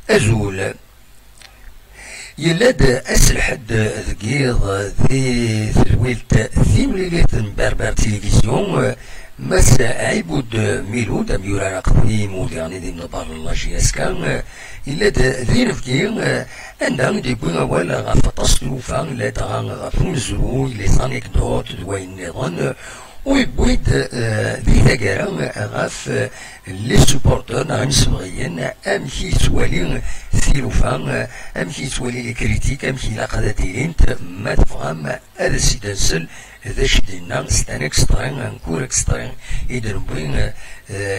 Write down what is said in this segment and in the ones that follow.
أزول يلاد أسلحد ذكيض ذي ثلويلت ثيمليليت بربر تلفزيون مس عيبود ميلود أميورا قديم موديرني دي نظر الله جياسكان يلاد ذي نفكير أنه ديكون أولا غاف تصلوفان لا تغان غاف مزرو إلي صانيك دوت دوين نظن ويبويد ذي ثقارا غاف لي سوبورتور غنسمغيين أمكي توالي ثيلوفان أمكي توالي لي كريتيك أمكي لاقا ديرين ما تفهم هذا السيد نسل ذا شدينا ستانيك سترين نكورك سترين إذا نبوين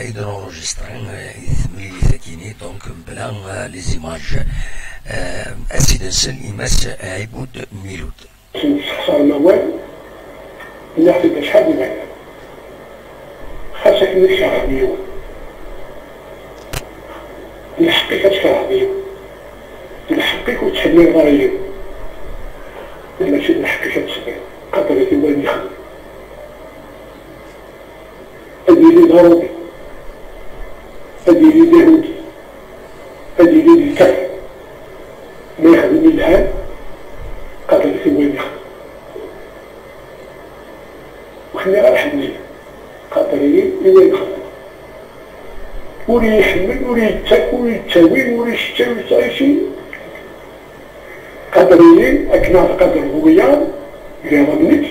إذا نورجسترين يثملي ثكيني دونك بلا لي زيماج السيد نسل إماس عيبود ميلود صار الموال ناخذ شحال من معنى خاصك الشعبية الحقيقة الشعبية الحقيقة وتحمل الغاية ماشي الحقيقة تسمع قدرة وين يخدم أديري ضروري أديري يهودي أديري الكفر ما يخدم الآن قدرة وين يخدم وحنا راح نجي قادرين وين يخدم ولي يحمل ولي يتساوي ولي يشتري شي قادرين أكناف قدر هويان إذا ضمنت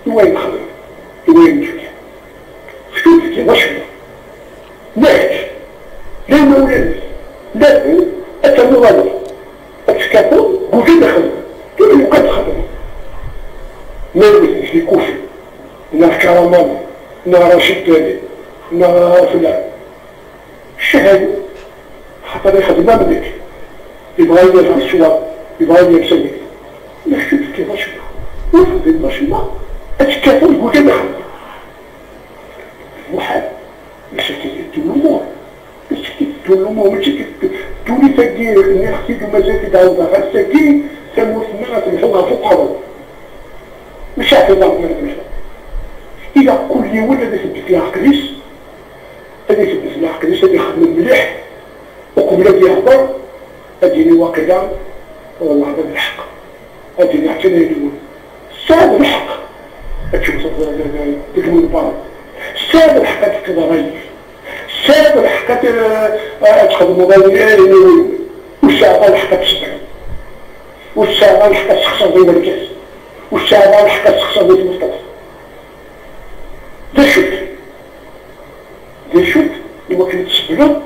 وين يخدم وين يجي شوف كيفاش نعيش لا مولد لا أتمغلط أتكافل وفين يخدم كيف يبقى تخدم ما يمكنش يكوفي نا كرمان نا رشيد تاني نا فلان الشهادة خاطر يخدم منك يبغى يدير في الشوار يبغى يدير سمي نشوف كيفاش وفد المشروع اتكافل يقول لنا محال ماشي كيدير الامور ماشي كيدير الامور ماشي تولي تدير اللي خصك مازال تعاودها غير ساكين سموت الناس تمحوها فوق قبل مش عارف نعمل إذا كل يوم هذا يثبت لها عقليس هذا يثبت لها عقليس هذا يخدم مليح وقبل هذا يهضر أديني واقعا والله هذا بالحق أديني عتاني يقول ساد الحق أتشوف تقول البعض ساد الحق تتضريف ساد الحق تخدم مضايقين والشعب الحق تسبعين والشعب الحق تخسر ضيب الكاس والشعب الحق تخسر ضيب المفترض ده شوف لما كانت تسبنا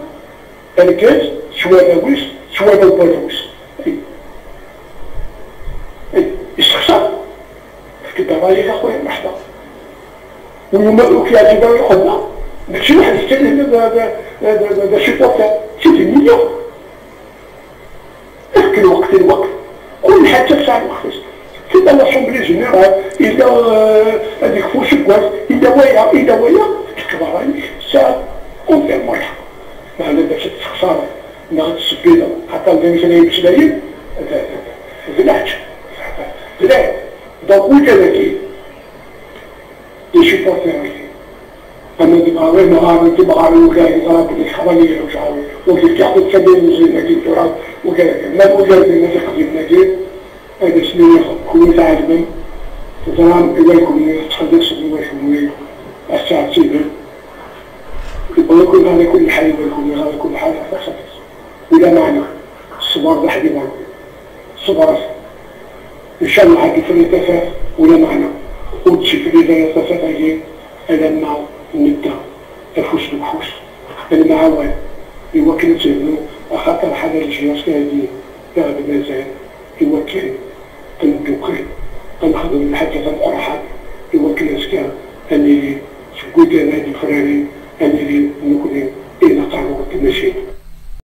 الكاس شوية ناويس شوية ناويس استخسر كده رايح أخويا محضر ويوم أقولك يا جبال يخدنا ماشي واحد يستنى ده شوفوك 60 مليون احكي الوقت كل حاجة تسعى الوقت كده لاسومبلي جينيرال إلا هذيك فوش كواس إلا ويا تكبراني ساعة كونفير مرحبا معنا باش تخسر ناخد السبيلة حتى مثلا يمشي زلعت دونك وين كذاكي يشوفوك أنا دماغي دماغي وكاين ضرب لي خوالي وشعري وكيف تعطي تسبيل مزينة كي تراب وكاين ما مجرد ما تقدم نجيب هذا سنين كل تعلم تزرام إليكم تحدث إليكم الساعة سيدة يقول هذا كل حي ويكون هذا كل حاجة فخذ ولا معنى الصبر ضحدي معنا الصبر إن شاء الله حق فليتفات ولا معنى وتشي فليتفات أجيب أنا مع نبدأ الفوس بالفوس المعاون يوكل سيدنا أخطر حدا الجهاز كهدي بعد مازال يوكل تندوكل تنخدم الحاجة القرحة يوكل أسكان أني شكوت أنا دي فراري أني نكون إلى قانون التمشي